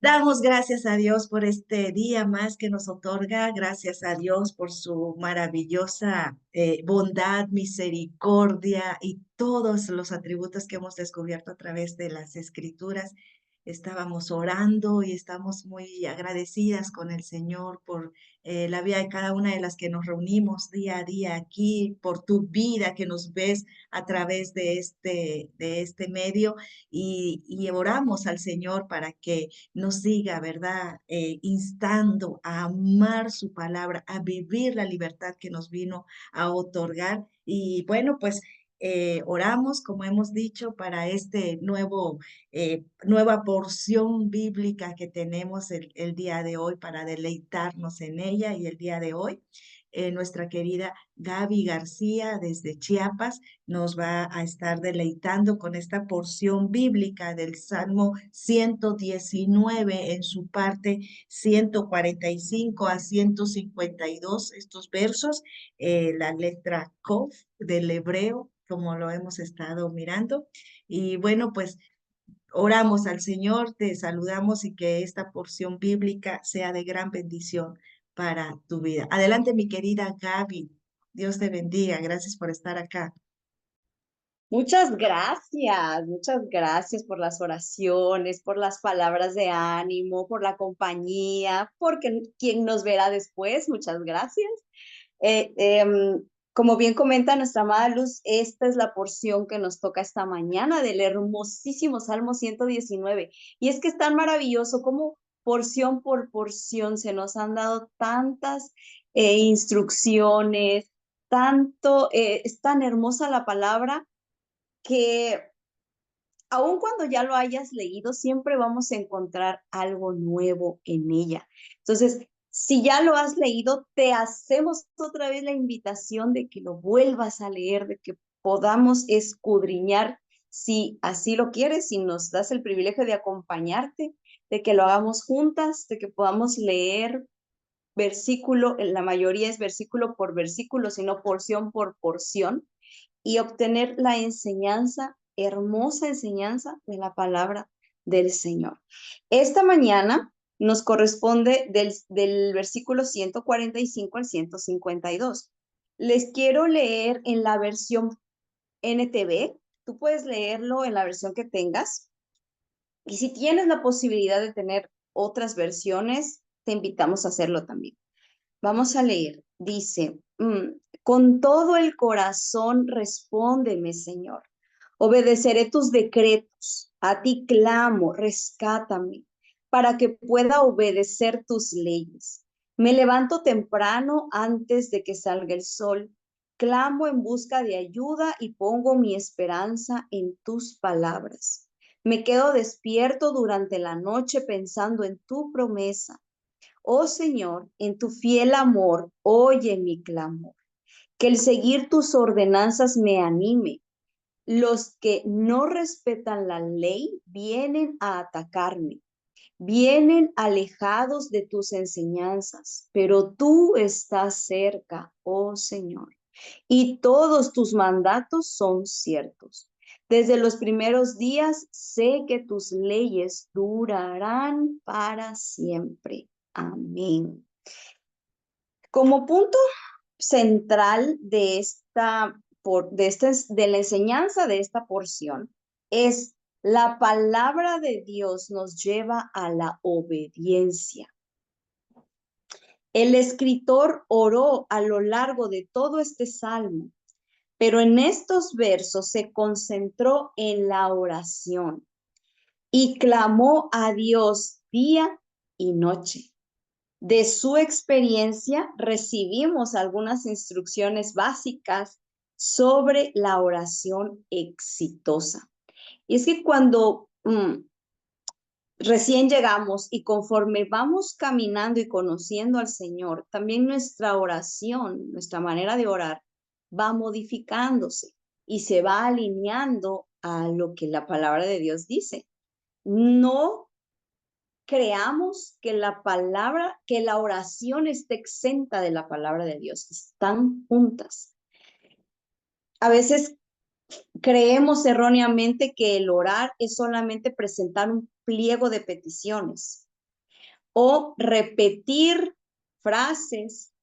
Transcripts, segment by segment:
Damos gracias a Dios por este día más que nos otorga, gracias a Dios por su maravillosa bondad, misericordia y todos los atributos que hemos descubierto a través de las Escrituras. Estábamos orando y estamos muy agradecidas con el Señor por la vida de cada una de las que nos reunimos día a día aquí, por tu vida que nos ves a través de este medio y oramos al Señor para que nos siga, ¿verdad? Instando a amar su palabra, a vivir la libertad que nos vino a otorgar. Y bueno, pues oramos, como hemos dicho, para este nueva porción bíblica que tenemos el día de hoy para deleitarnos en ella y el día de hoy. Nuestra querida Gaby García desde Chiapas nos va a estar deleitando con esta porción bíblica del Salmo 119 en su parte 145 a 152, estos versos, la letra Kof del hebreo, como lo hemos estado mirando. Y bueno, pues oramos al Señor, te saludamos y que esta porción bíblica sea de gran bendición para tu vida. Adelante, mi querida Gaby. Dios te bendiga. Gracias por estar acá. Muchas gracias por las oraciones, por las palabras de ánimo, por la compañía, porque quien nos verá después, muchas gracias. Eh, em, Como bien comenta nuestra amada Luz, esta es la porción que nos toca esta mañana del hermosísimo Salmo 119. Y es que es tan maravilloso como porción por porción se nos han dado tantas instrucciones, es tan hermosa la palabra que aun cuando ya lo hayas leído, siempre vamos a encontrar algo nuevo en ella. Entonces, si ya lo has leído, te hacemos otra vez la invitación de que lo vuelvas a leer, de que podamos escudriñar, si así lo quieres, si nos das el privilegio de acompañarte, de que lo hagamos juntas, de que podamos leer versículo, la mayoría es versículo por versículo, sino porción por porción y obtener la enseñanza, hermosa enseñanza de la palabra del Señor. Esta mañana nos corresponde del versículo 145 al 152. Les quiero leer en la versión NTV. Tú puedes leerlo en la versión que tengas. Y si tienes la posibilidad de tener otras versiones, te invitamos a hacerlo también. Vamos a leer. Dice, con todo el corazón respóndeme, Señor. Obedeceré tus decretos. A ti clamo, rescátame, para que pueda obedecer tus leyes. Me levanto temprano antes de que salga el sol. Clamo en busca de ayuda y pongo mi esperanza en tus palabras. Me quedo despierto durante la noche pensando en tu promesa. Oh Señor, en tu fiel amor, oye mi clamor. Que el seguir tus ordenanzas me anime. Los que no respetan la ley vienen a atacarme. Vienen alejados de tus enseñanzas, pero tú estás cerca, oh Señor, y todos tus mandatos son ciertos. Desde los primeros días sé que tus leyes durarán para siempre. Amén. Como punto central de la enseñanza de esta porción es la palabra de Dios nos lleva a la obediencia. El escritor oró a lo largo de todo este salmo, pero en estos versos se concentró en la oración y clamó a Dios día y noche. De su experiencia recibimos algunas instrucciones básicas sobre la oración exitosa. Y es que cuando recién llegamos y conforme vamos caminando y conociendo al Señor, también nuestra oración, nuestra manera de orar, va modificándose y se va alineando a lo que la palabra de Dios dice. No creamos que que la oración esté exenta de la palabra de Dios, están juntas. A veces creemos erróneamente que el orar es solamente presentar un pliego de peticiones. o repetir frases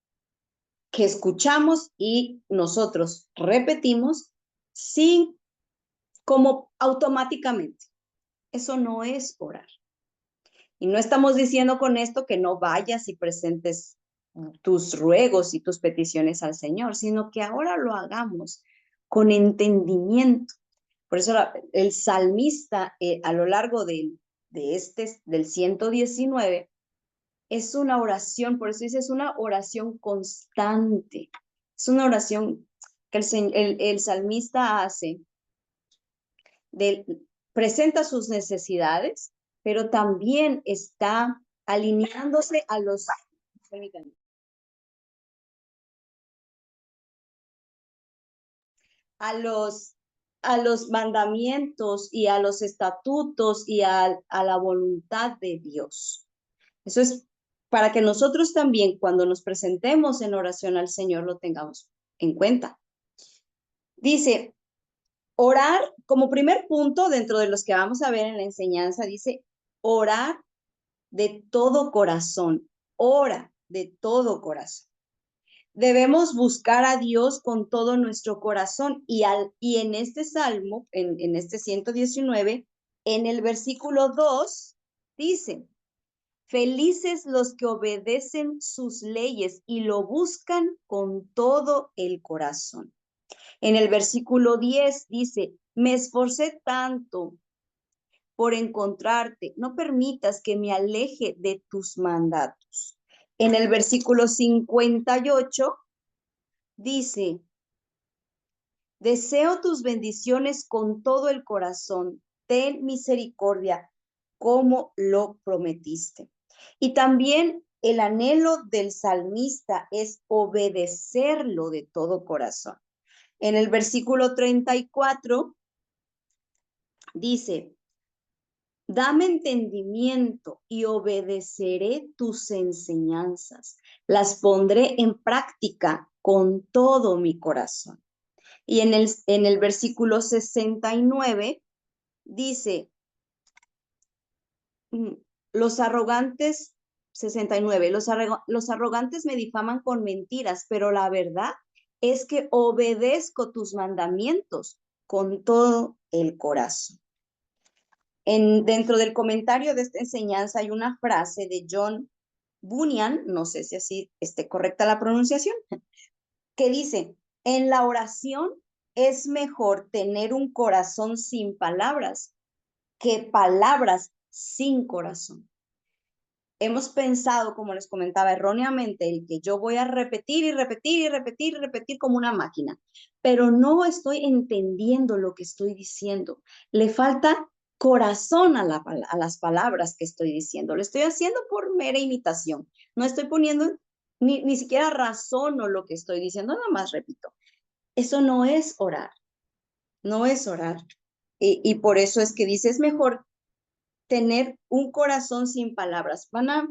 que escuchamos y nosotros repetimos sin, como automáticamente. Eso no es orar. Y no estamos diciendo con esto que no vayas y presentes tus ruegos y tus peticiones al Señor, sino que ahora lo hagamos con entendimiento. Por eso el salmista a lo largo del 119 es una oración, por eso dice, es una oración constante. Es una oración que el salmista hace, de, presenta sus necesidades, pero también está alineándose a los, a los mandamientos y a los estatutos y a la voluntad de Dios. Eso es para que nosotros también, cuando nos presentemos en oración al Señor, lo tengamos en cuenta. Dice, orar, como primer punto dentro de los que vamos a ver en la enseñanza, dice, orar de todo corazón, ora de todo corazón. Debemos buscar a Dios con todo nuestro corazón y en este salmo, en este 119, en el versículo 2, dice, felices los que obedecen sus leyes y lo buscan con todo el corazón. En el versículo 10 dice, me esforcé tanto por encontrarte, no permitas que me aleje de tus mandatos. En el versículo 58 dice, deseo tus bendiciones con todo el corazón, ten misericordia como lo prometiste. Y también el anhelo del salmista es obedecerlo de todo corazón. En el versículo 34 dice, dame entendimiento y obedeceré tus enseñanzas. Las pondré en práctica con todo mi corazón. Y en el versículo 69 dice, los arrogantes, 69, los arrogantes me difaman con mentiras, pero la verdad es que obedezco tus mandamientos con todo el corazón. Dentro del comentario de esta enseñanza hay una frase de John Bunyan, no sé si así esté correcta la pronunciación, que dice, en la oración es mejor tener un corazón sin palabras que palabras sin corazón. Hemos pensado, como les comentaba erróneamente, el que yo voy a repetir y repetir y repetir y repetir como una máquina, pero no estoy entendiendo lo que estoy diciendo. Le falta corazón a las palabras que estoy diciendo. Lo estoy haciendo por mera imitación. No estoy poniendo ni siquiera razón o lo que estoy diciendo, nada más repito. Eso no es orar, no es orar. Y por eso es que dice, es mejor tener un corazón sin palabras. Van a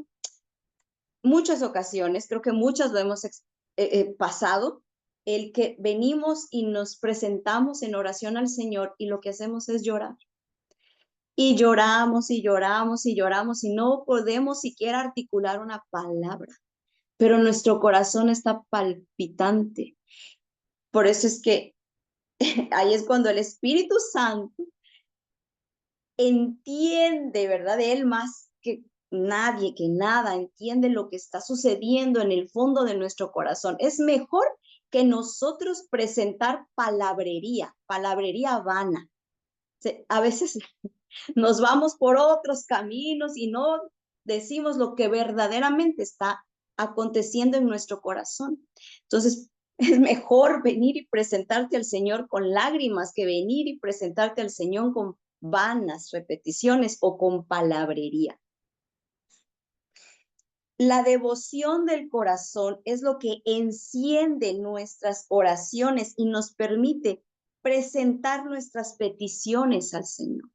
muchas ocasiones, creo que muchas lo hemos pasado, el que venimos y nos presentamos en oración al Señor y lo que hacemos es llorar. Y lloramos y lloramos y lloramos y no podemos siquiera articular una palabra, pero nuestro corazón está palpitante. Por eso es que ahí es cuando el Espíritu Santo entiende, ¿verdad? Él más que nadie, que nada, entiende lo que está sucediendo en el fondo de nuestro corazón. Es mejor que nosotros presentar palabrería vana. A veces nos vamos por otros caminos y no decimos lo que verdaderamente está aconteciendo en nuestro corazón. Entonces, es mejor venir y presentarte al Señor con lágrimas que venir y presentarte al Señor con vanas repeticiones o con palabrería. La devoción del corazón es lo que enciende nuestras oraciones y nos permite presentar nuestras peticiones al Señor.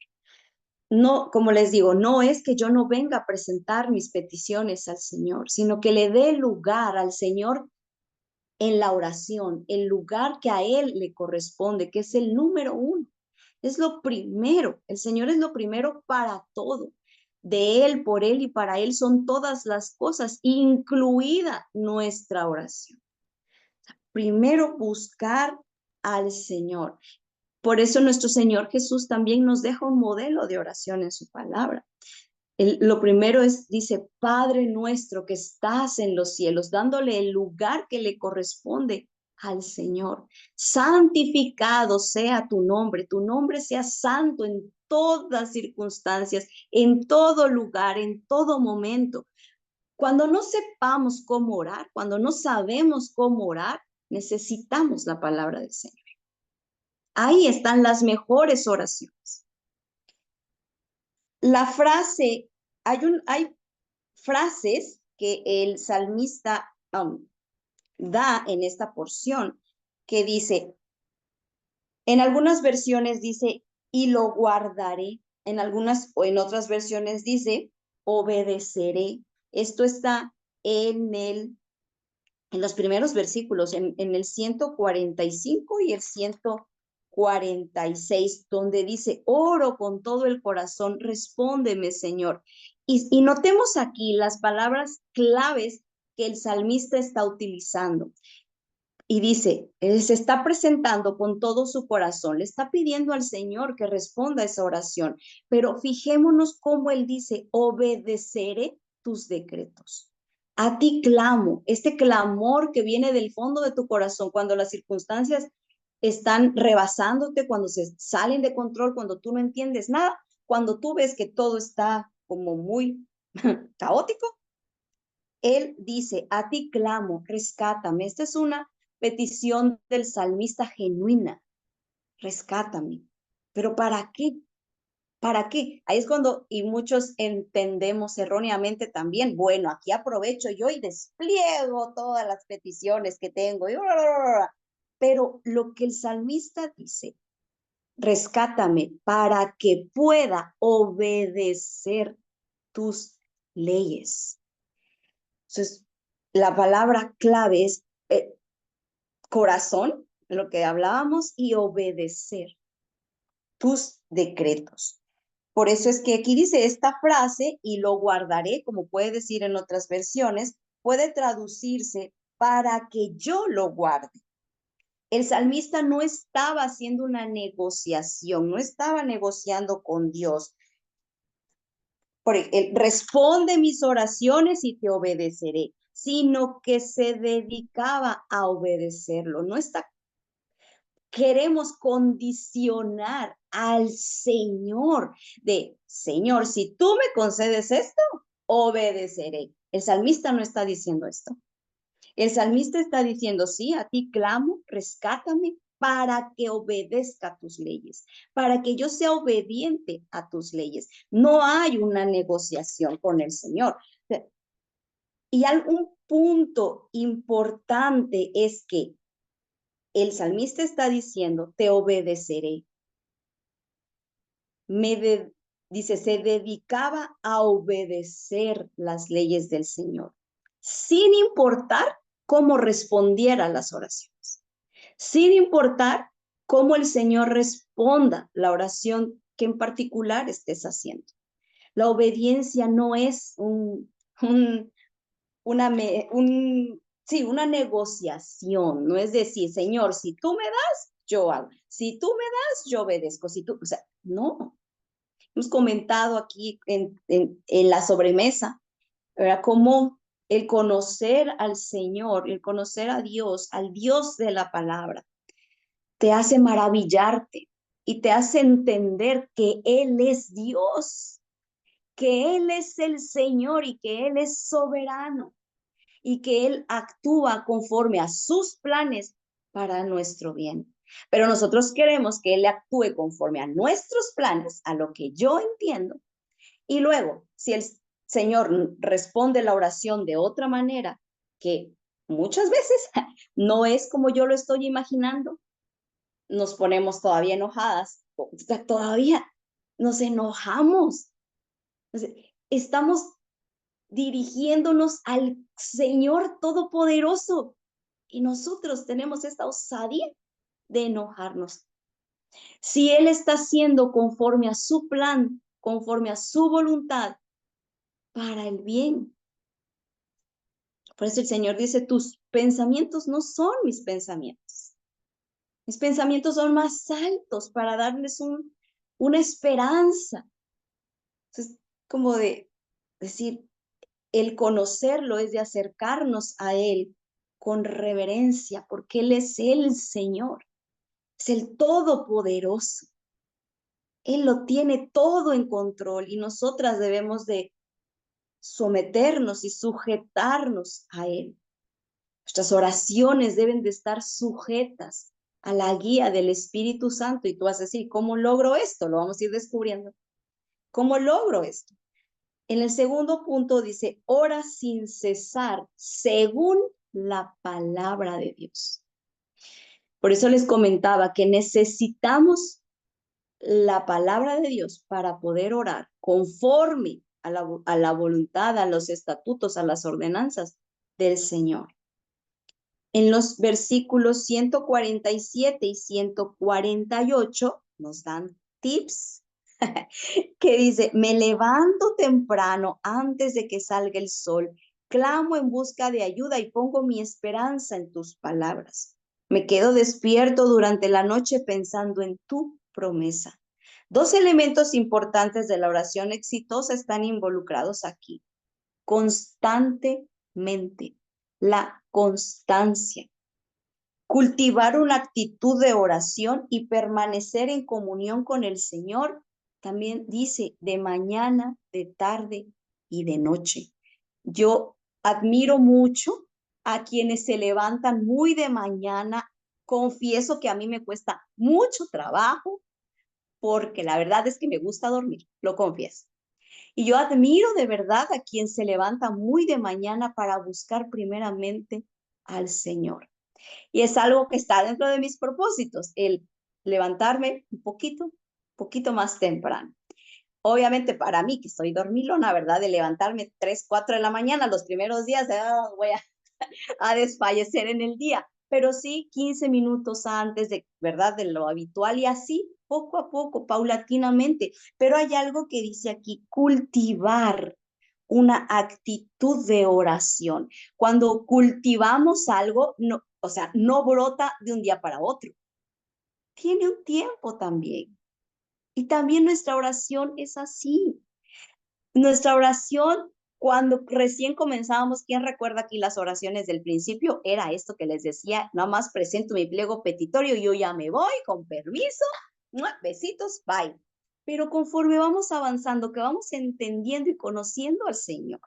No, como les digo, no es que yo no venga a presentar mis peticiones al Señor, sino que le dé lugar al Señor en la oración, el lugar que a Él le corresponde, que es el número uno. Es lo primero, el Señor es lo primero para todo. De Él, por Él y para Él son todas las cosas, incluida nuestra oración. Primero buscar al Señor. Por eso nuestro Señor Jesús también nos deja un modelo de oración en su palabra. Lo primero es, dice, Padre nuestro que estás en los cielos, dándole el lugar que le corresponde al Señor. Santificado sea tu nombre sea santo en todas circunstancias, en todo lugar, en todo momento. Cuando no sepamos cómo orar, cuando no sabemos cómo orar, necesitamos la palabra del Señor. Ahí están las mejores oraciones. La frase, hay frases que el salmista da en esta porción, que dice, en algunas versiones dice, y lo guardaré, en algunas o en otras versiones dice, obedeceré. Esto está en los primeros versículos, en el 145 y el 146, donde dice, oro con todo el corazón, respóndeme, Señor. Y notemos aquí las palabras claves que el salmista está utilizando. Y dice, él se está presentando con todo su corazón, le está pidiendo al Señor que responda a esa oración, pero fijémonos cómo él dice, obedeceré tus decretos. A ti clamo, este clamor que viene del fondo de tu corazón cuando las circunstancias están rebasándote, cuando se salen de control, cuando tú no entiendes nada, cuando tú ves que todo está como muy caótico. Él dice, a ti clamo, rescátame. Esta es una petición del salmista genuina. Rescátame. ¿Pero para qué? ¿Para qué? Ahí es cuando, y muchos entendemos erróneamente también, bueno, aquí aprovecho yo y despliego todas las peticiones que tengo. Pero lo que el salmista dice, rescátame para que pueda obedecer tus leyes. Entonces, la palabra clave es corazón, lo que hablábamos, y obedecer tus decretos. Por eso es que aquí dice esta frase, y lo guardaré, como puede decir en otras versiones, puede traducirse para que yo lo guarde. El salmista no estaba haciendo una negociación, no estaba negociando con Dios. Él responde mis oraciones y te obedeceré, sino que se dedicaba a obedecerlo. No está, queremos condicionar al Señor de, Señor, si tú me concedes esto, obedeceré. El salmista no está diciendo esto. El salmista está diciendo, sí, a ti clamo, rescátame para que obedezca tus leyes, para que yo sea obediente a tus leyes. No hay una negociación con el Señor. Y algún punto importante es que el salmista está diciendo, te obedeceré. Dice, se dedicaba a obedecer las leyes del Señor, sin importar cómo respondiera a las oraciones, sin importar cómo el Señor responda la oración que en particular estés haciendo. La obediencia no es una negociación, no es decir, Señor, si tú me das, yo hago, si tú me das, yo obedezco, si tú, o sea, no. Hemos comentado aquí en la sobremesa, ¿verdad? Cómo el conocer al Señor, el conocer a Dios, al Dios de la palabra, te hace maravillarte y te hace entender que Él es Dios, que Él es el Señor y que Él es soberano y que Él actúa conforme a sus planes para nuestro bien. Pero nosotros queremos que Él actúe conforme a nuestros planes, a lo que yo entiendo. Y luego, si el Señor responde la oración de otra manera, que muchas veces no es como yo lo estoy imaginando, nos ponemos todavía enojadas, todavía nos enojamos. Estamos dirigiéndonos al Señor Todopoderoso y nosotros tenemos esta osadía de enojarnos. Si Él está haciendo conforme a su plan, conforme a su voluntad, para el bien. Por eso el Señor dice, tus pensamientos no son mis pensamientos. Mis pensamientos son más altos para darles una esperanza. Entonces, como de decir, el conocerlo es de acercarnos a Él con reverencia, porque Él es el Señor, es el Todopoderoso. Él lo tiene todo en control y nosotras debemos de someternos y sujetarnos a Él. Nuestras oraciones deben de estar sujetas a la guía del Espíritu Santo. Y tú vas a decir, ¿cómo logro esto? Lo vamos a ir descubriendo. ¿Cómo logro esto? En el segundo punto dice, ora sin cesar, según la palabra de Dios. Por eso les comentaba que necesitamos la palabra de Dios para poder orar conforme a la voluntad, a los estatutos, a las ordenanzas del Señor. En los versículos 147 y 148 nos dan tips que dice, me levanto temprano antes de que salga el sol, clamo en busca de ayuda y pongo mi esperanza en tus palabras. Me quedo despierto durante la noche pensando en tu promesa. Dos elementos importantes de la oración exitosa están involucrados aquí. Constantemente, la constancia. Cultivar una actitud de oración y permanecer en comunión con el Señor. También dice de mañana, de tarde y de noche. Yo admiro mucho a quienes se levantan muy de mañana. Confieso que a mí me cuesta mucho trabajo porque la verdad es que me gusta dormir, lo confieso. Y yo admiro de verdad a quien se levanta muy de mañana para buscar primeramente al Señor. Y es algo que está dentro de mis propósitos, el levantarme un poquito más temprano. Obviamente para mí, que soy dormilona, ¿verdad? De levantarme 3, 4 de la mañana los primeros días, voy a desfallecer en el día. Pero sí 15 minutos antes de, ¿verdad? De lo habitual y así, poco a poco, paulatinamente. Pero hay algo que dice aquí, cultivar una actitud de oración. Cuando cultivamos algo, no, o sea, no brota de un día para otro. Tiene un tiempo también. Y también nuestra oración es así. Nuestra oración, cuando recién comenzábamos, ¿quién recuerda aquí las oraciones del principio? Era esto que les decía, nada más presento mi pliego petitorio, yo ya me voy, con permiso, besitos, bye. Pero conforme vamos avanzando, que vamos entendiendo y conociendo al Señor,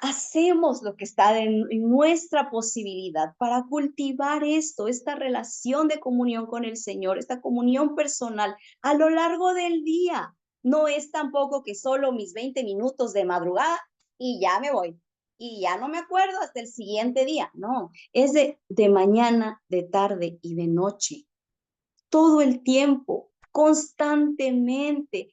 hacemos lo que está en nuestra posibilidad para cultivar esto, esta relación de comunión con el Señor, esta comunión personal a lo largo del día. No es tampoco que solo mis 20 minutos de madrugada y ya me voy y ya no me acuerdo hasta el siguiente día. No, es de mañana, de tarde y de noche, todo el tiempo, constantemente,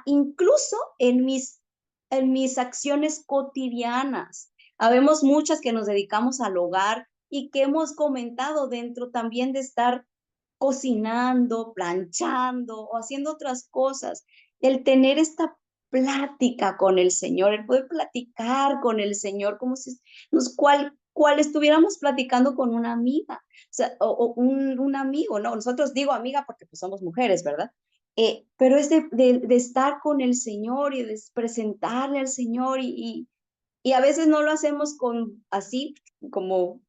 incluso en mis acciones cotidianas. Habemos muchas que nos dedicamos al hogar y que hemos comentado dentro también de estar cocinando, planchando o haciendo otras cosas. El tener esta plática con el Señor, el poder platicar con el Señor como si cual estuviéramos platicando con una amiga, o sea, o un amigo, ¿no? Nosotros digo amiga porque pues somos mujeres, ¿verdad? Pero es de estar con el Señor y de presentarle al Señor y a veces no lo hacemos con así como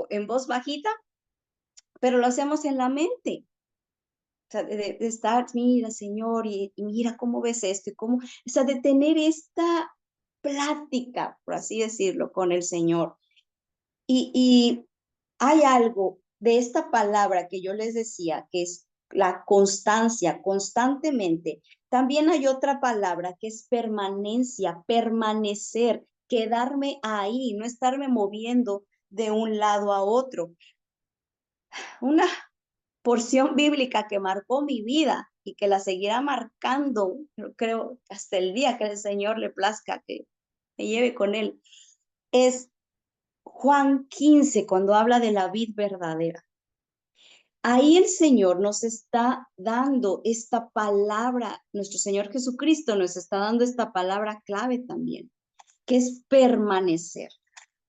en voz bajita, pero lo hacemos en la mente. O sea, de estar, mira, Señor, y mira cómo ves esto, y cómo, o sea, de tener esta plática, por así decirlo, con el Señor. Y hay algo de esta palabra que yo les decía, que es la constancia, constantemente. También hay otra palabra que es permanencia, permanecer, quedarme ahí, no estarme moviendo de un lado a otro. Una porción bíblica que marcó mi vida y que la seguirá marcando, creo, hasta el día que el Señor le plazca que me lleve con él, es Juan 15, cuando habla de la vid verdadera. Ahí el Señor nos está dando esta palabra, nuestro Señor Jesucristo nos está dando esta palabra clave también, que es permanecer.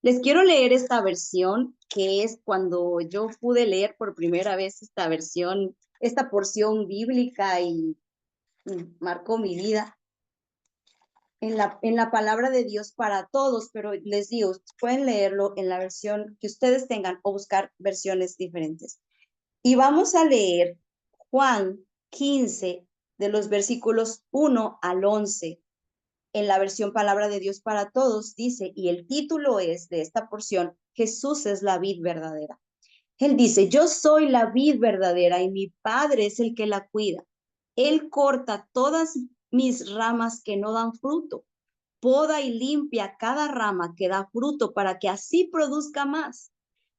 Les quiero leer esta versión, que es cuando yo pude leer por primera vez esta versión, esta porción bíblica y marcó mi vida en la palabra de Dios para todos, pero les digo, pueden leerlo en la versión que ustedes tengan o buscar versiones diferentes. Y vamos a leer Juan 15 de los versículos 1 al 11 en la versión Palabra de Dios para Todos, dice, y el título es de esta porción, Jesús es la vid verdadera. Él dice, yo soy la vid verdadera y mi Padre es el que la cuida. Él corta todas mis ramas que no dan fruto, poda y limpia cada rama que da fruto para que así produzca más.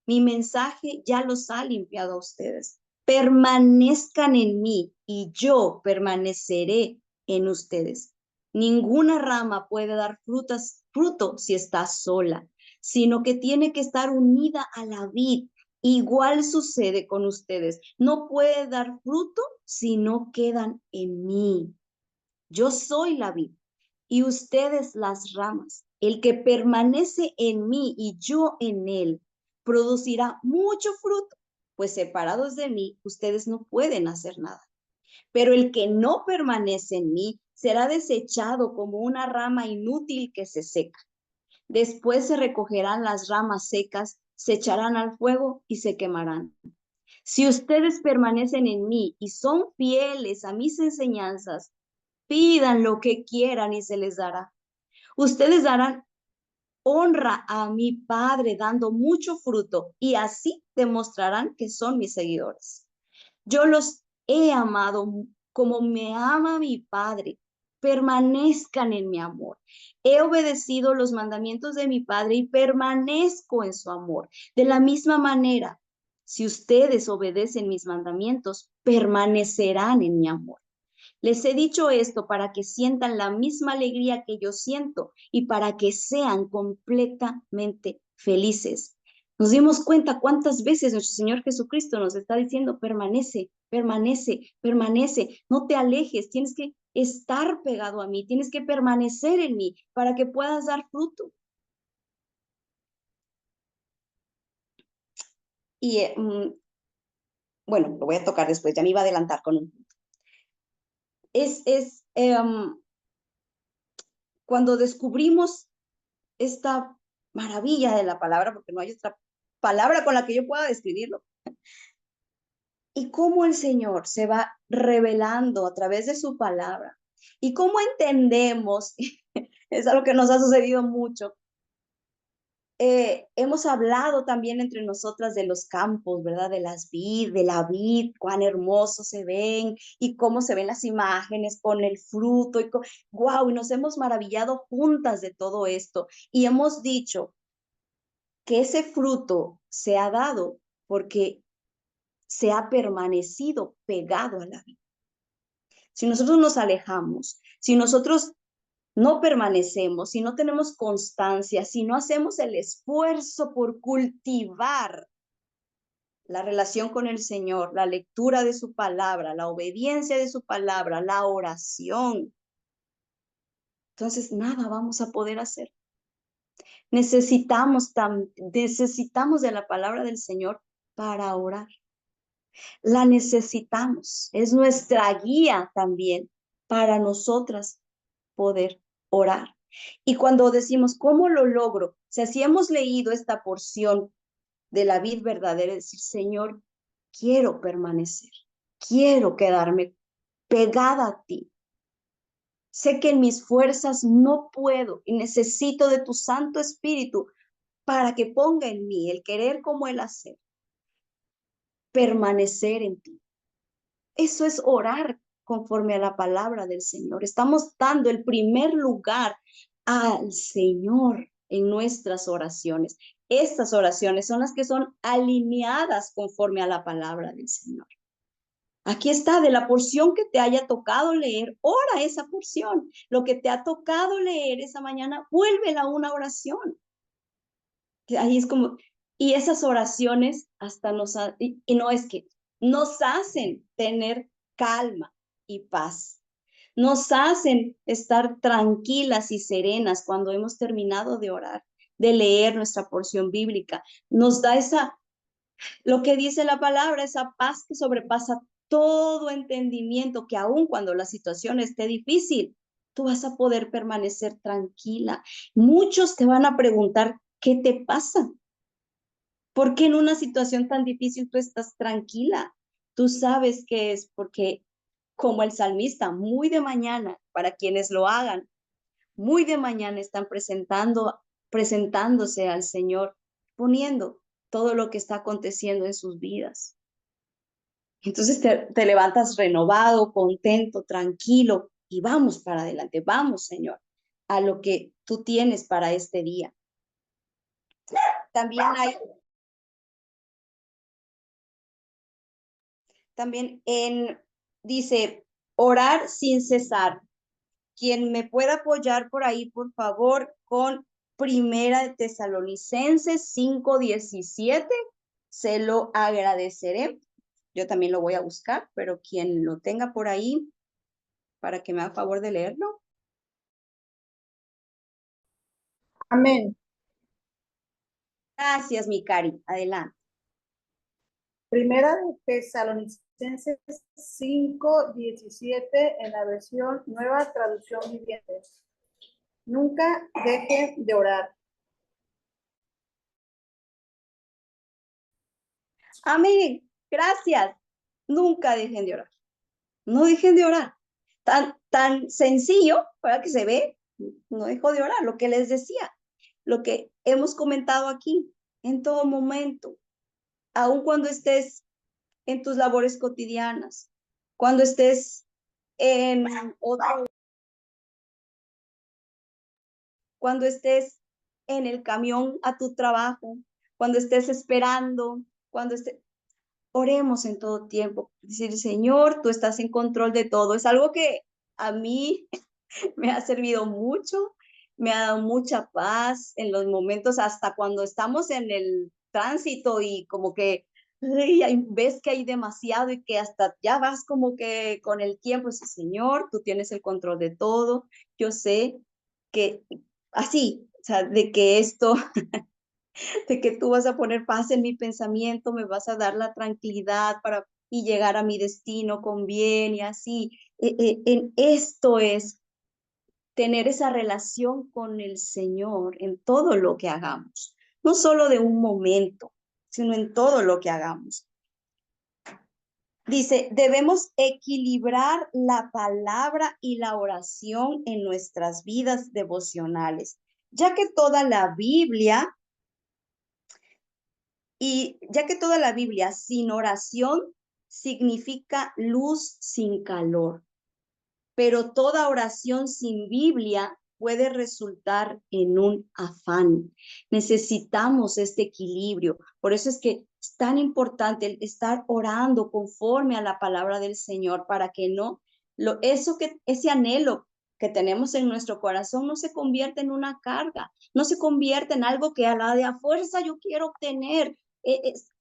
Mi mensaje ya los ha limpiado a ustedes. Permanezcan en mí y yo permaneceré en ustedes. Ninguna rama puede dar fruto si está sola, sino que tiene que estar unida a la vid. Igual sucede con ustedes. No puede dar fruto si no quedan en mí. Yo soy la vid y ustedes las ramas. El que permanece en mí y yo en él producirá mucho fruto, pues separados de mí ustedes no pueden hacer nada. Pero el que no permanece en mí será desechado como una rama inútil que se seca. Después se recogerán las ramas secas, se echarán al fuego y se quemarán. Si ustedes permanecen en mí y son fieles a mis enseñanzas, pidan lo que quieran y se les dará. Ustedes darán honra a mi Padre dando mucho fruto y así demostrarán que son mis seguidores. Yo los he amado como me ama mi Padre. Permanezcan en mi amor. He obedecido los mandamientos de mi Padre y permanezco en su amor. De la misma manera, si ustedes obedecen mis mandamientos, permanecerán en mi amor. Les he dicho esto para que sientan la misma alegría que yo siento y para que sean completamente felices. Nos dimos cuenta cuántas veces nuestro Señor Jesucristo nos está diciendo, permanece, permanece, permanece, no te alejes, tienes que estar pegado a mí, tienes que permanecer en mí para que puedas dar fruto. Y bueno, lo voy a tocar después, ya me iba a adelantar con un... Es cuando descubrimos esta maravilla de la palabra, porque no hay otra palabra con la que yo pueda describirlo. Y cómo el Señor se va revelando a través de su palabra. Y cómo entendemos, es algo que nos ha sucedido mucho. Hemos hablado también entre nosotras de los campos, ¿verdad? De la vid, cuán hermosos se ven y cómo se ven las imágenes con el fruto y wow, y nos hemos maravillado juntas de todo esto y hemos dicho, que ese fruto se ha dado porque se ha permanecido pegado a la vida. Si nosotros nos alejamos, si nosotros no permanecemos, si no tenemos constancia, si no hacemos el esfuerzo por cultivar la relación con el Señor, la lectura de su palabra, la obediencia de su palabra, la oración, entonces nada vamos a poder hacer. Necesitamos de la palabra del Señor para orar. La necesitamos, es nuestra guía también para nosotras poder orar. Y cuando decimos, ¿cómo lo logro? O sea, si hemos leído esta porción de la vid verdadera, decir, Señor, quiero permanecer, quiero quedarme pegada a ti. Sé que en mis fuerzas no puedo y necesito de tu Santo Espíritu para que ponga en mí el querer como el hacer, permanecer en ti. Eso es orar conforme a la palabra del Señor. Estamos dando el primer lugar al Señor en nuestras oraciones. Estas oraciones son las que son alineadas conforme a la palabra del Señor. Aquí está, de la porción que te haya tocado leer, ora esa porción. Lo que te ha tocado leer esa mañana, vuélvela a una oración. Ahí es como, y esas oraciones hasta y no es que nos hacen tener calma y paz. Nos hacen estar tranquilas y serenas cuando hemos terminado de orar, de leer nuestra porción bíblica. Nos da lo que dice la palabra, esa paz que sobrepasa todo entendimiento, que aun cuando la situación esté difícil, tú vas a poder permanecer tranquila. Muchos te van a preguntar, ¿qué te pasa? ¿Por qué en una situación tan difícil tú estás tranquila? Tú sabes que es porque, como el salmista, muy de mañana, para quienes lo hagan, muy de mañana están presentándose al Señor, poniendo todo lo que está aconteciendo en sus vidas. Entonces te levantas renovado, contento, tranquilo y vamos para adelante. Vamos, Señor, a lo que tú tienes para este día. También dice, orar sin cesar. Quien me pueda apoyar por ahí, por favor, con Primera de Tesalonicenses 5:17, se lo agradeceré. Yo también lo voy a buscar, pero quien lo tenga por ahí, para que me haga favor de leerlo. Amén. Gracias, mi Cari. Adelante. Primera de Tesalonicenses 5:17 en la versión Nueva Traducción Viviente. Nunca dejen de orar. Amén. Gracias. Nunca dejen de orar. No dejen de orar. Tan sencillo, para que se ve, no dejo de orar. Lo que les decía, lo que hemos comentado aquí, en todo momento, aun cuando estés en tus labores cotidianas, cuando estés en otro, cuando estés en el camión a tu trabajo, cuando estés esperando, cuando estés, oremos en todo tiempo. Decir, Señor, tú estás en control de todo. Es algo que a mí me ha servido mucho, me ha dado mucha paz en los momentos, hasta cuando estamos en el tránsito y como que ves que hay demasiado y que hasta ya vas como que con el tiempo, dices, Señor, tú tienes el control de todo. Yo sé que así, o sea, de que esto de que tú vas a poner paz en mi pensamiento, me vas a dar la tranquilidad para y llegar a mi destino con bien y así. En esto es tener esa relación con el Señor en todo lo que hagamos, no solo de un momento, sino en todo lo que hagamos. Dice, debemos equilibrar la palabra y la oración en nuestras vidas devocionales, ya que toda la Biblia sin oración significa luz sin calor, pero toda oración sin Biblia puede resultar en un afán. Necesitamos este equilibrio. Por eso es que es tan importante el estar orando conforme a la palabra del Señor para que ese anhelo que tenemos en nuestro corazón no se convierta en una carga, no se convierta en algo que a la de a fuerza yo quiero obtener,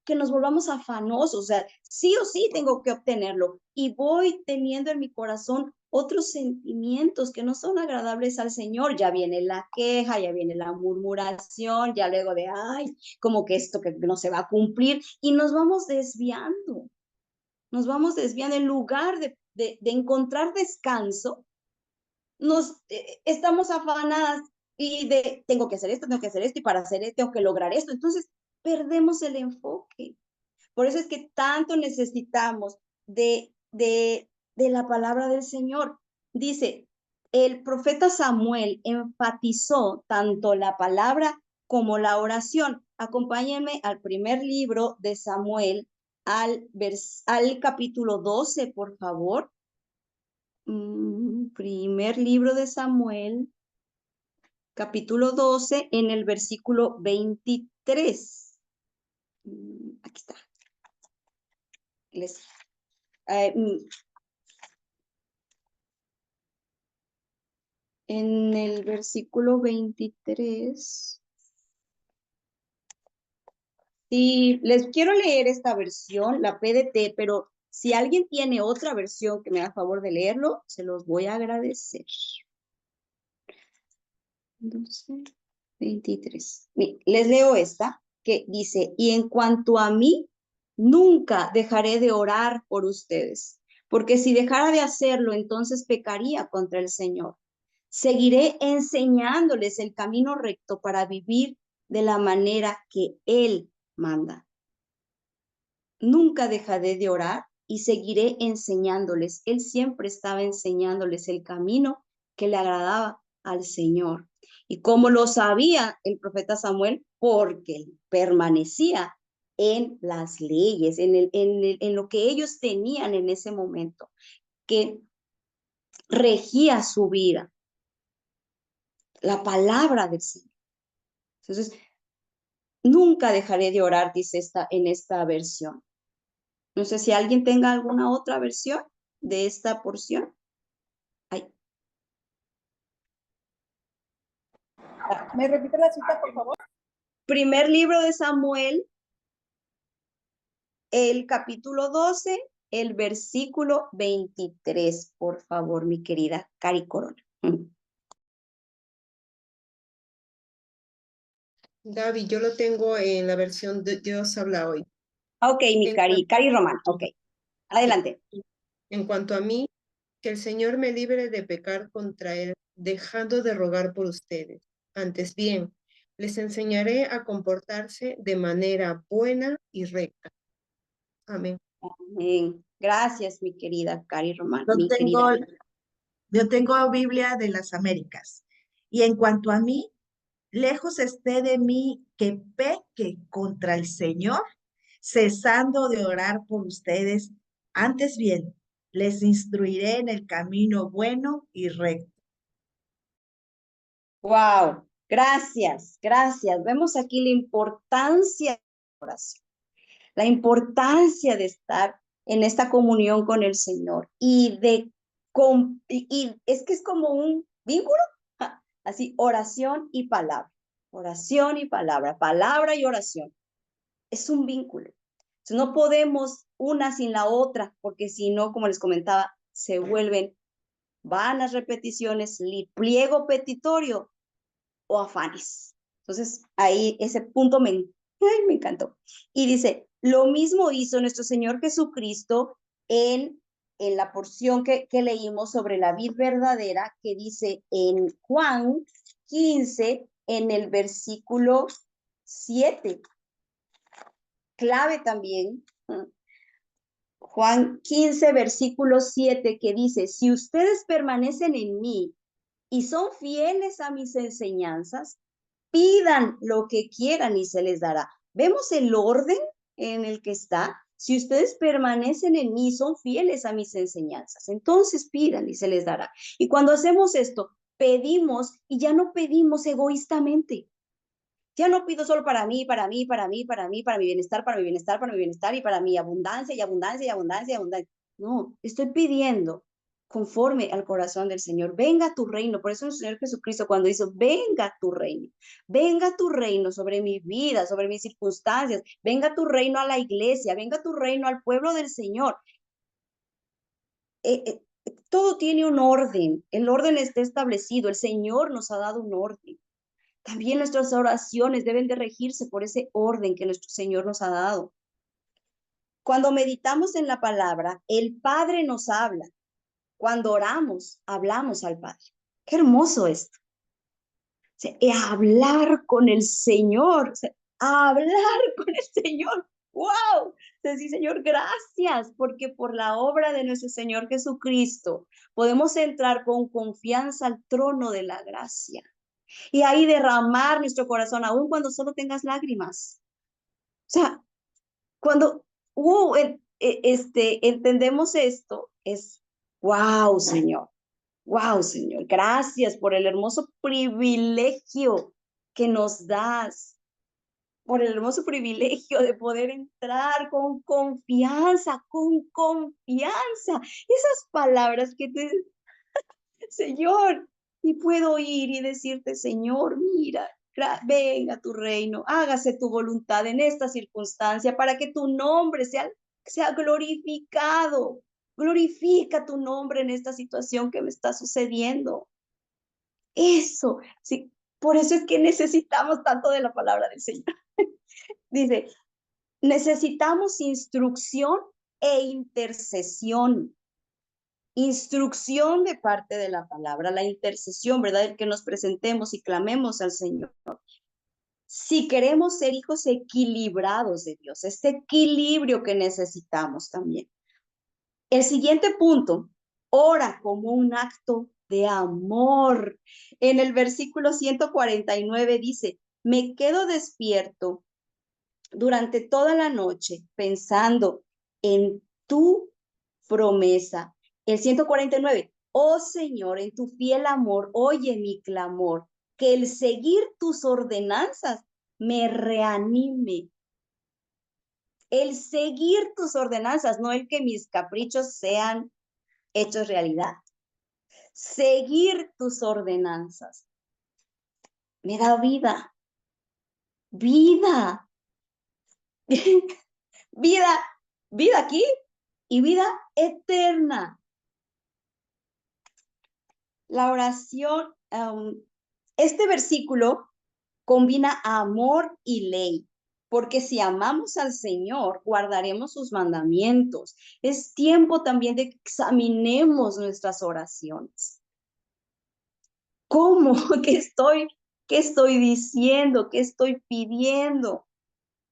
que nos volvamos afanosos, o sea, sí o sí tengo que obtenerlo y voy teniendo en mi corazón otros sentimientos que no son agradables al Señor. Ya viene la queja, ya viene la murmuración, ya luego de, ay, como que esto que no se va a cumplir y nos vamos desviando en lugar de encontrar descanso, estamos afanadas y tengo que hacer esto y para hacer esto tengo que lograr esto. Entonces, perdemos el enfoque. Por eso es que tanto necesitamos de la palabra del Señor. Dice, el profeta Samuel enfatizó tanto la palabra como la oración. Acompáñenme al primer libro de Samuel, al capítulo 12, por favor. Primer libro de Samuel, capítulo 12, en el versículo 23. Aquí está. Eh, en el versículo 23, Sí, les quiero leer esta versión, la PDT, pero si alguien tiene otra versión que me haga favor de leerlo, se los voy a agradecer. 12, 23. Les leo esta que dice, y en cuanto a mí, nunca dejaré de orar por ustedes, porque si dejara de hacerlo, entonces pecaría contra el Señor. Seguiré enseñándoles el camino recto para vivir de la manera que Él manda. Nunca dejaré de orar y seguiré enseñándoles. Él siempre estaba enseñándoles el camino que le agradaba al Señor. ¿Y cómo lo sabía el profeta Samuel? Porque permanecía en las leyes, en lo que ellos tenían en ese momento, que regía su vida, la palabra del Señor. Entonces, nunca dejaré de orar, dice en esta versión. No sé si alguien tenga alguna otra versión de esta porción. Ay, ¿Me repite la cita, por favor? primer libro de Samuel, el capítulo 12, el versículo 23, por favor, mi querida Cari Corona. Gaby, yo lo tengo en la versión de Dios habla hoy. Ok, mi En Cari Román, ok. Adelante. En cuanto a mí, que el Señor me libre de pecar contra Él, dejando de rogar por ustedes. Antes bien, les enseñaré a comportarse de manera buena y recta. Amén. Amén. Gracias, mi querida Cari Román, Yo mi tengo, querida. yo tengo Biblia de las Américas. Y en cuanto a mí, lejos esté de mí que peque contra el Señor, cesando de orar por ustedes. Antes bien, les instruiré en el camino bueno y recto. Wow, gracias, gracias. Vemos aquí la importancia de la oración, la importancia de estar en esta comunión con el Señor y es que es como un vínculo, así, oración y palabra, palabra y oración. Es un vínculo. Entonces, no podemos una sin la otra, porque si no, como les comentaba, se vuelven vanas repeticiones, pliego petitorio o afanes. Entonces, ahí ese punto me encantó. Y dice, lo mismo hizo nuestro Señor Jesucristo en la porción que leímos sobre la vid verdadera, que dice en Juan 15, en el versículo 7. Clave también, Juan 15, versículo 7, que dice, si ustedes permanecen en mí y son fieles a mis enseñanzas, pidan lo que quieran y se les dará. ¿Vemos el orden en el que está? Si ustedes permanecen en mí, son fieles a mis enseñanzas, entonces pidan y se les dará. Y cuando hacemos esto, pedimos y ya no pedimos egoístamente. Ya no pido solo para mí, para mí, para mí, para mí, para mi bienestar, para mi bienestar, para mi bienestar y para mi abundancia y abundancia y abundancia y abundancia. No, estoy pidiendo conforme al corazón del Señor. Venga tu reino. Por eso el Señor Jesucristo cuando dice, venga tu reino sobre mi vida, sobre mis circunstancias, venga tu reino a la iglesia, venga tu reino al pueblo del Señor. Todo tiene un orden. El orden está establecido. El Señor nos ha dado un orden. También nuestras oraciones deben de regirse por ese orden que nuestro Señor nos ha dado. Cuando meditamos en la palabra, el Padre nos habla. Cuando oramos, hablamos al Padre. Qué hermoso esto. O sea, hablar con el Señor. O sea, hablar con el Señor. ¡Wow! Sí, Señor, gracias, porque por la obra de nuestro Señor Jesucristo podemos entrar con confianza al trono de la gracia y ahí derramar nuestro corazón, aun cuando solo tengas lágrimas. O sea, cuando entendemos esto, es, wow, Señor, gracias por el hermoso privilegio que nos das, por el hermoso privilegio de poder entrar con confianza, con confianza. Esas palabras que Señor, y puedo ir y decirte, Señor, mira, Venga tu reino, hágase tu voluntad en esta circunstancia para que tu nombre sea glorificado. Glorifica tu nombre en esta situación que me está sucediendo. Eso, sí, por eso es que necesitamos tanto de la palabra del Señor. Dice, necesitamos instrucción e intercesión. Instrucción de parte de la palabra, la intercesión, ¿verdad? El que nos presentemos y clamemos al Señor. Si queremos ser hijos equilibrados de Dios, este equilibrio que necesitamos también. El siguiente punto, ora como un acto de amor. En el versículo 149 dice, me quedo despierto durante toda la noche pensando en tu promesa. El 149, oh Señor, en tu fiel amor, oye mi clamor, que el seguir tus ordenanzas me reanime. El seguir tus ordenanzas, no el que mis caprichos sean hechos realidad. Seguir tus ordenanzas me da vida, vida, vida aquí y vida eterna. La oración, este versículo combina amor y ley, porque si amamos al Señor, guardaremos sus mandamientos. Es tiempo también de que examinemos nuestras oraciones. ¿Cómo? ¿Qué estoy diciendo? ¿Qué estoy pidiendo?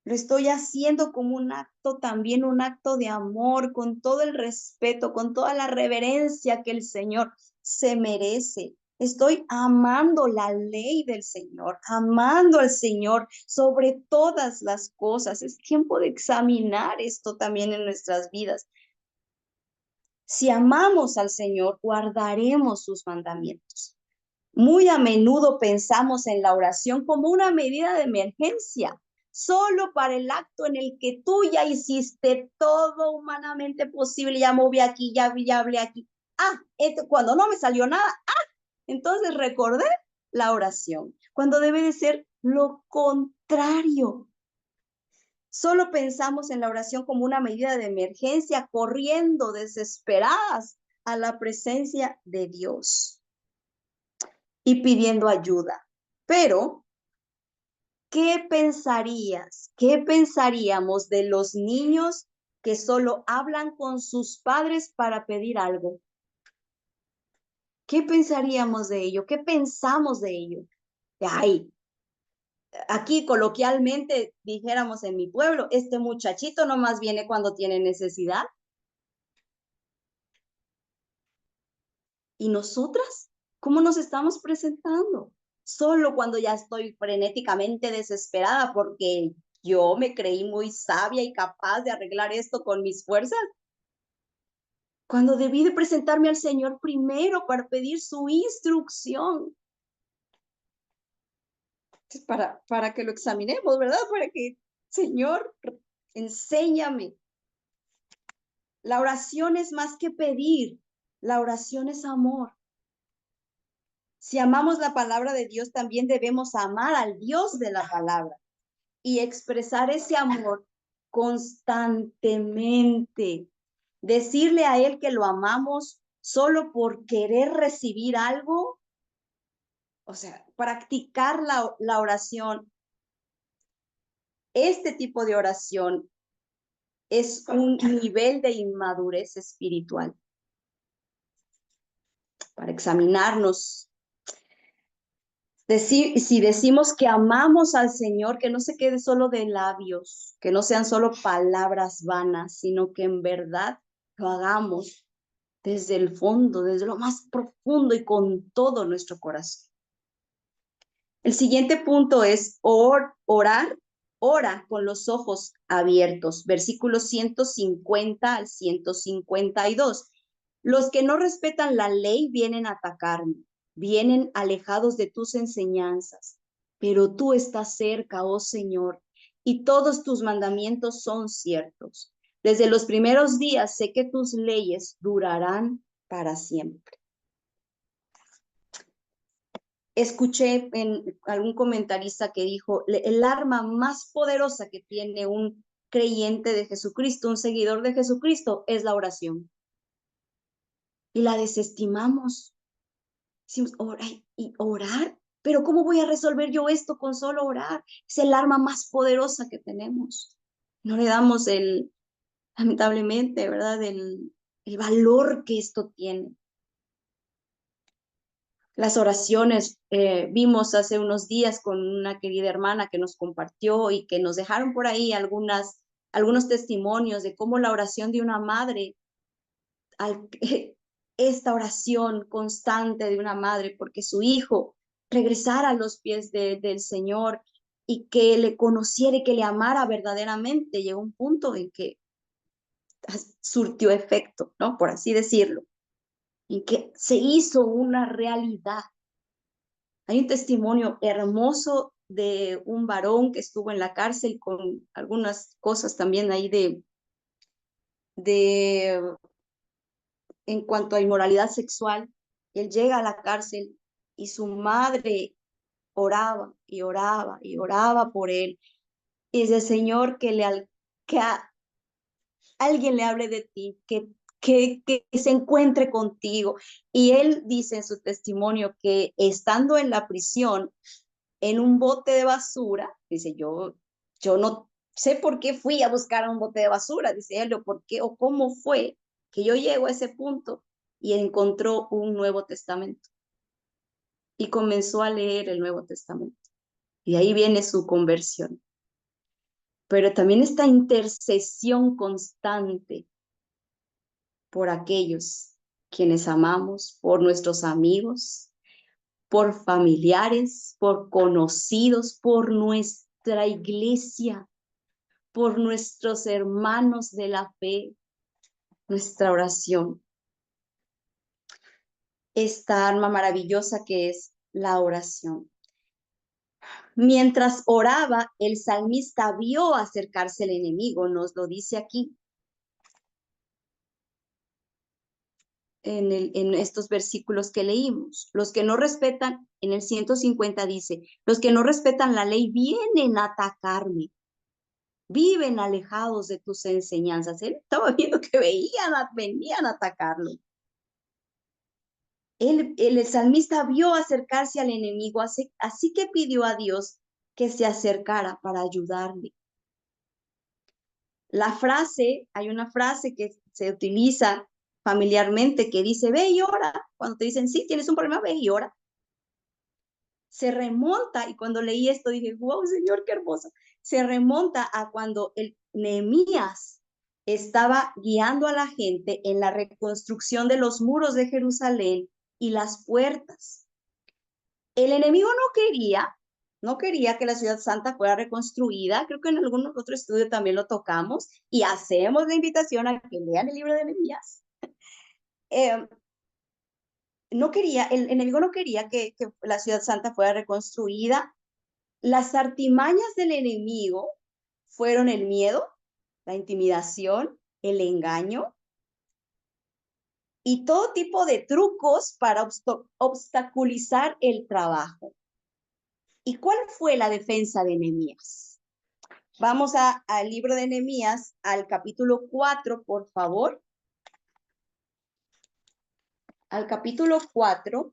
Lo estoy haciendo como un acto, también un acto de amor, con todo el respeto, con toda la reverencia que el Señor se merece. Estoy amando la ley del Señor, amando al Señor sobre todas las cosas. Es tiempo de examinar esto también en nuestras vidas. Si amamos al Señor, guardaremos sus mandamientos. Muy a menudo pensamos en la oración como una medida de emergencia, solo para el acto en el que tú ya hiciste todo humanamente posible, ya moví aquí, ya hablé aquí. Cuando no me salió nada, entonces recordé la oración, cuando debe de ser lo contrario. Solo pensamos en la oración como una medida de emergencia, corriendo desesperadas a la presencia de Dios y pidiendo ayuda. Pero, ¿qué pensaríamos de los niños que solo hablan con sus padres para pedir algo? ¿Qué pensaríamos de ello? ¿Qué pensamos de ello? Ay, aquí coloquialmente dijéramos en mi pueblo, este muchachito nomás viene cuando tiene necesidad. ¿Y nosotras? ¿Cómo nos estamos presentando? Solo cuando ya estoy frenéticamente desesperada porque yo me creí muy sabia y capaz de arreglar esto con mis fuerzas. Cuando debí de presentarme al Señor primero para pedir su instrucción. Para que lo examinemos, ¿verdad? Para que, Señor, enséñame. La oración es más que pedir, la oración es amor. Si amamos la palabra de Dios, también debemos amar al Dios de la palabra y expresar ese amor constantemente. Decirle a Él que lo amamos solo por querer recibir algo, o sea, practicar la oración. Este tipo de oración es un nivel de inmadurez espiritual. Para examinarnos. Si decimos que amamos al Señor, que no se quede solo de labios, que no sean solo palabras vanas, sino que en verdad lo hagamos desde el fondo, desde lo más profundo y con todo nuestro corazón. El siguiente punto es orar, ora con los ojos abiertos. Versículos 150 al 152. Los que no respetan la ley vienen a atacarme, vienen alejados de tus enseñanzas, pero tú estás cerca, oh Señor, y todos tus mandamientos son ciertos. Desde los primeros días sé que tus leyes durarán para siempre. escuché en algún comentarista que dijo, el arma más poderosa que tiene un creyente de Jesucristo, un seguidor de Jesucristo, es la oración. Y la desestimamos. Decimos, ¿y orar? Pero ¿cómo voy a resolver yo esto con solo orar? Es el arma más poderosa que tenemos. No le damos lamentablemente, ¿verdad? El valor que esto tiene. Las oraciones, vimos hace unos días con una querida hermana que nos compartió y que nos dejaron por ahí algunos testimonios de cómo la oración de una madre, esta oración constante de una madre, porque su hijo regresara a los pies del Señor y que le conociera y que le amara verdaderamente, llegó un punto en que surtió efecto, ¿no? Por así decirlo, en que se hizo una realidad. Hay un testimonio hermoso de un varón que estuvo en la cárcel con algunas cosas también ahí de en cuanto a inmoralidad sexual. Él llega a la cárcel y su madre oraba y oraba y oraba por él. Y dice, Señor, que a alguien le hable de ti, que se encuentre contigo. Y él dice en su testimonio que estando en la prisión, en un bote de basura, dice, yo no sé por qué fui a buscar un bote de basura, dice él, o por qué, o cómo fue que yo llego a ese punto y encontró un Nuevo Testamento y comenzó a leer el Nuevo Testamento. Y ahí viene su conversión. Pero también esta intercesión constante por aquellos quienes amamos, por nuestros amigos, por familiares, por conocidos, por nuestra iglesia, por nuestros hermanos de la fe, nuestra oración. Esta arma maravillosa que es la oración. Mientras oraba, el salmista vio acercarse el enemigo, nos lo dice aquí. En estos versículos que leímos. Los que no respetan, en el 150 dice, los que no respetan la ley vienen a atacarme, viven alejados de tus enseñanzas. Él estaba viendo que venían a atacarlo. El salmista vio acercarse al enemigo, así que pidió a Dios que se acercara para ayudarle. Hay una frase que se utiliza familiarmente que dice, ve y ora. Cuando te dicen, sí, tienes un problema, ve y ora. Se remonta, y cuando leí esto dije, wow, Señor, qué hermoso. Se remonta a cuando el Nehemías estaba guiando a la gente en la reconstrucción de los muros de Jerusalén y las puertas. El enemigo no quería que la ciudad santa fuera reconstruida. Creo que en algún otro estudio también lo tocamos y hacemos la invitación a que lean el libro de Nehemías. El enemigo no quería que la ciudad santa fuera reconstruida. Las artimañas del enemigo fueron el miedo, la intimidación, el engaño y todo tipo de trucos para obstaculizar el trabajo. ¿Y cuál fue la defensa de Nehemías? Vamos al libro de Nehemías, al capítulo 4, por favor. Al capítulo 4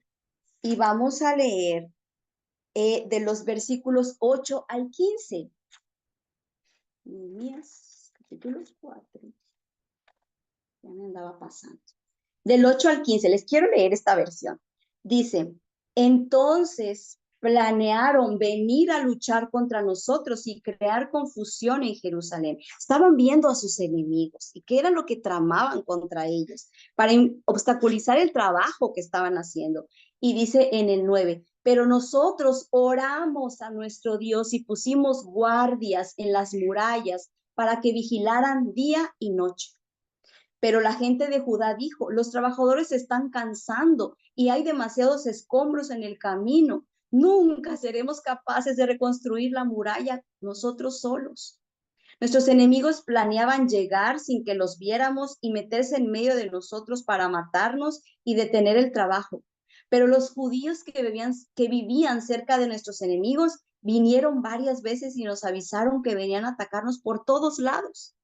y vamos a leer de los versículos 8 al 15. Nehemías, capítulo 4. Ya me andaba pasando. Del 8 al 15, les quiero leer esta versión. Dice, entonces planearon venir a luchar contra nosotros y crear confusión en Jerusalén. Estaban viendo a sus enemigos y qué era lo que tramaban contra ellos para obstaculizar el trabajo que estaban haciendo. Y dice en el 9, pero nosotros oramos a nuestro Dios y pusimos guardias en las murallas para que vigilaran día y noche. Pero la gente de Judá dijo, los trabajadores se están cansando y hay demasiados escombros en el camino. Nunca seremos capaces de reconstruir la muralla nosotros solos. Nuestros enemigos planeaban llegar sin que los viéramos y meterse en medio de nosotros para matarnos y detener el trabajo. Pero los judíos que vivían cerca de nuestros enemigos vinieron varias veces y nos avisaron que venían a atacarnos por todos lados.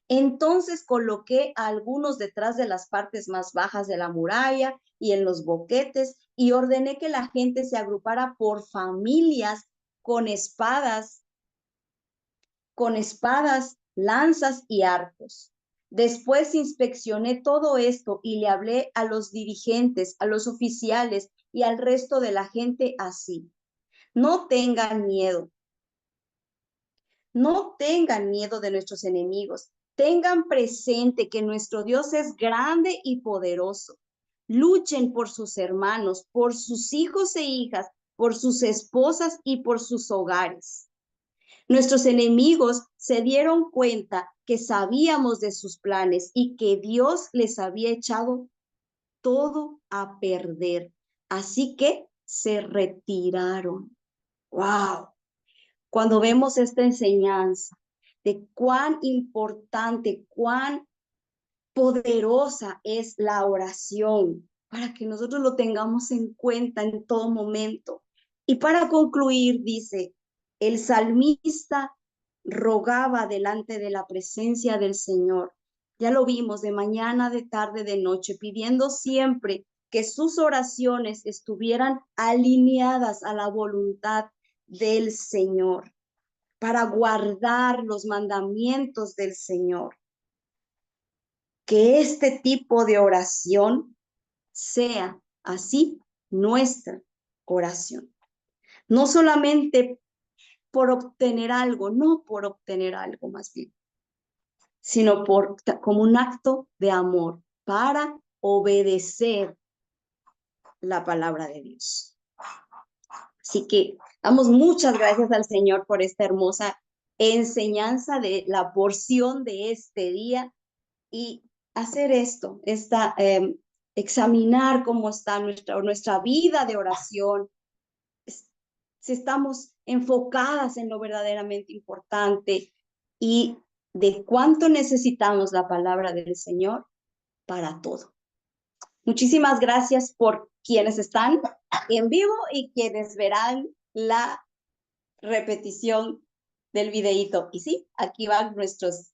Entonces coloqué a algunos detrás de las partes más bajas de la muralla y en los boquetes y ordené que la gente se agrupara por familias con espadas, lanzas y arcos. Después inspeccioné todo esto y le hablé a los dirigentes, a los oficiales y al resto de la gente así. No tengan miedo. No tengan miedo de nuestros enemigos. Tengan presente que nuestro Dios es grande y poderoso. Luchen por sus hermanos, por sus hijos e hijas, por sus esposas y por sus hogares. Nuestros enemigos se dieron cuenta que sabíamos de sus planes y que Dios les había echado todo a perder. Así que se retiraron. ¡Wow! Cuando vemos esta enseñanza de cuán importante, cuán poderosa es la oración, para que nosotros lo tengamos en cuenta en todo momento. Y para concluir, dice, el salmista rogaba delante de la presencia del Señor. Ya lo vimos de mañana, de tarde, de noche, pidiendo siempre que sus oraciones estuvieran alineadas a la voluntad del Señor, para guardar los mandamientos del Señor. Que este tipo de oración sea así nuestra oración. No solamente por obtener algo, no por obtener algo más bien, sino como un acto de amor para obedecer la palabra de Dios. Así que damos muchas gracias al Señor por esta hermosa enseñanza de la porción de este día y hacer esto, examinar cómo está nuestra vida de oración, si estamos enfocadas en lo verdaderamente importante y de cuánto necesitamos la palabra del Señor para todo. Muchísimas gracias por quienes están en vivo y quienes verán la repetición del videíto. Y sí, aquí van nuestros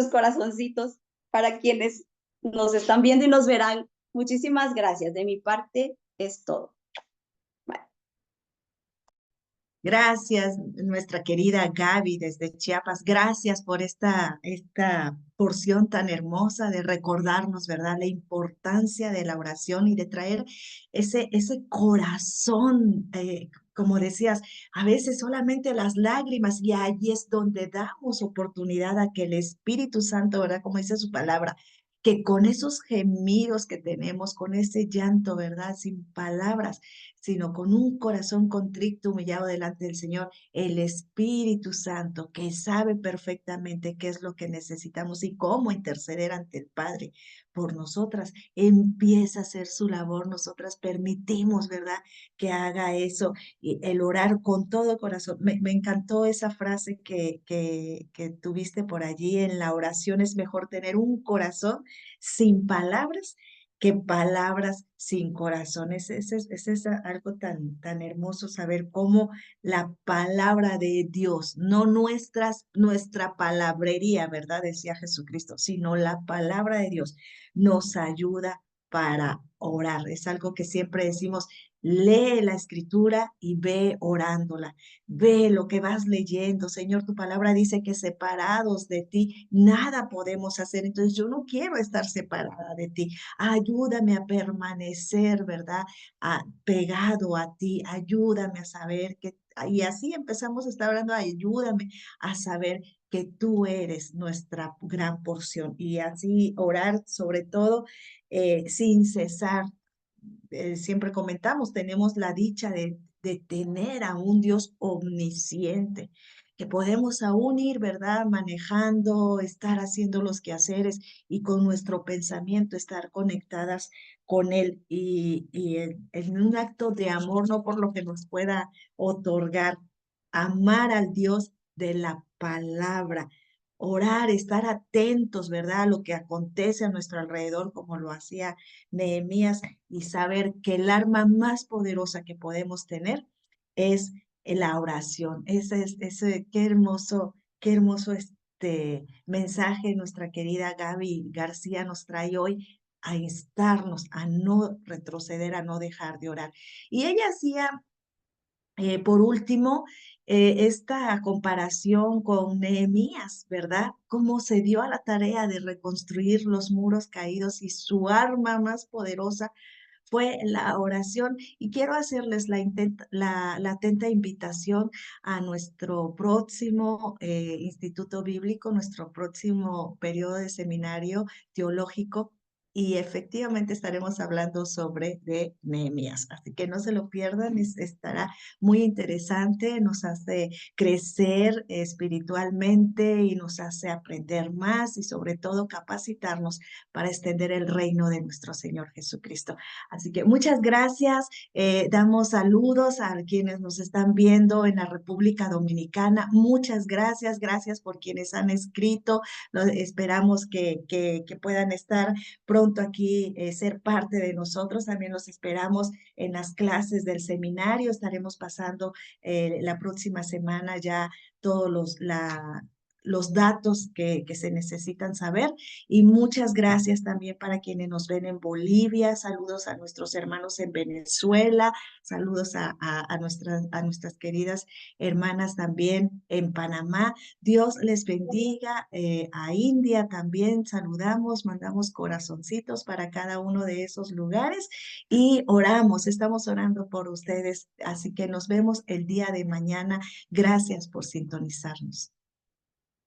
corazoncitos para quienes nos están viendo y nos verán. Muchísimas gracias. De mi parte es todo. Bye. Gracias, nuestra querida Gaby desde Chiapas. Gracias por esta porción tan hermosa de recordarnos, ¿verdad?, la importancia de la oración y de traer ese corazón, como decías, a veces solamente las lágrimas, y ahí es donde damos oportunidad a que el Espíritu Santo, ¿verdad?, como dice su palabra, que con esos gemidos que tenemos, con ese llanto, ¿verdad?, sin palabras, sino con un corazón contrito, humillado delante del Señor, el Espíritu Santo, que sabe perfectamente qué es lo que necesitamos y cómo interceder ante el Padre por nosotras, empieza a hacer su labor. Nosotras permitimos, ¿verdad?, que haga eso, y el orar con todo corazón. Me encantó esa frase que tuviste por allí: en la oración es mejor tener un corazón sin palabras que palabras sin corazón. Es algo tan hermoso, saber cómo la palabra de Dios, no nuestra palabrería, ¿verdad?, decía Jesucristo, sino la palabra de Dios nos ayuda para orar. Es algo que siempre decimos: lee la escritura y ve orándola. Ve lo que vas leyendo. Señor, tu palabra dice que separados de ti nada podemos hacer. Entonces yo no quiero estar separada de ti. Ayúdame a permanecer, ¿verdad?, pegado a ti. Ayúdame a saber que, y así empezamos a estar hablando: ayúdame a saber que tú eres nuestra gran porción. Y así orar, sobre todo, sin cesar. Siempre comentamos, tenemos la dicha de tener a un Dios omnisciente, que podemos aún ir, ¿verdad?, manejando, estar haciendo los quehaceres y con nuestro pensamiento estar conectadas con Él, y en un acto de amor, no por lo que nos pueda otorgar, amar al Dios de la palabra, orar, estar atentos, ¿verdad? A lo que acontece a nuestro alrededor, como lo hacía Nehemías, y saber que el arma más poderosa que podemos tener es la oración. Ese, qué hermoso mensaje nuestra querida Gaby García nos trae hoy, a instarnos a no retroceder, a no dejar de orar. Y ella hacía por último, esta comparación con Nehemías, ¿verdad? Cómo se dio a la tarea de reconstruir los muros caídos y su arma más poderosa fue la oración. Y quiero hacerles la atenta invitación a nuestro próximo instituto bíblico, nuestro próximo periodo de seminario teológico. Y efectivamente estaremos hablando sobre de Nehemías. Así que no se lo pierdan, estará muy interesante, nos hace crecer espiritualmente y nos hace aprender más y sobre todo capacitarnos para extender el reino de nuestro Señor Jesucristo. Así que muchas gracias. Damos saludos a quienes nos están viendo en la República Dominicana. Muchas gracias. Gracias por quienes han escrito. Esperamos que puedan estar pronto aquí, ser parte de nosotros. También los esperamos en las clases del seminario. Estaremos pasando la próxima semana ya todos los datos que se necesitan saber. Y muchas gracias también para quienes nos ven en Bolivia. Saludos a nuestros hermanos en Venezuela. Saludos a nuestras queridas hermanas también en Panamá. Dios les bendiga. A India también saludamos, mandamos corazoncitos para cada uno de esos lugares y oramos, estamos orando por ustedes. Así que nos vemos el día de mañana. Gracias por sintonizarnos.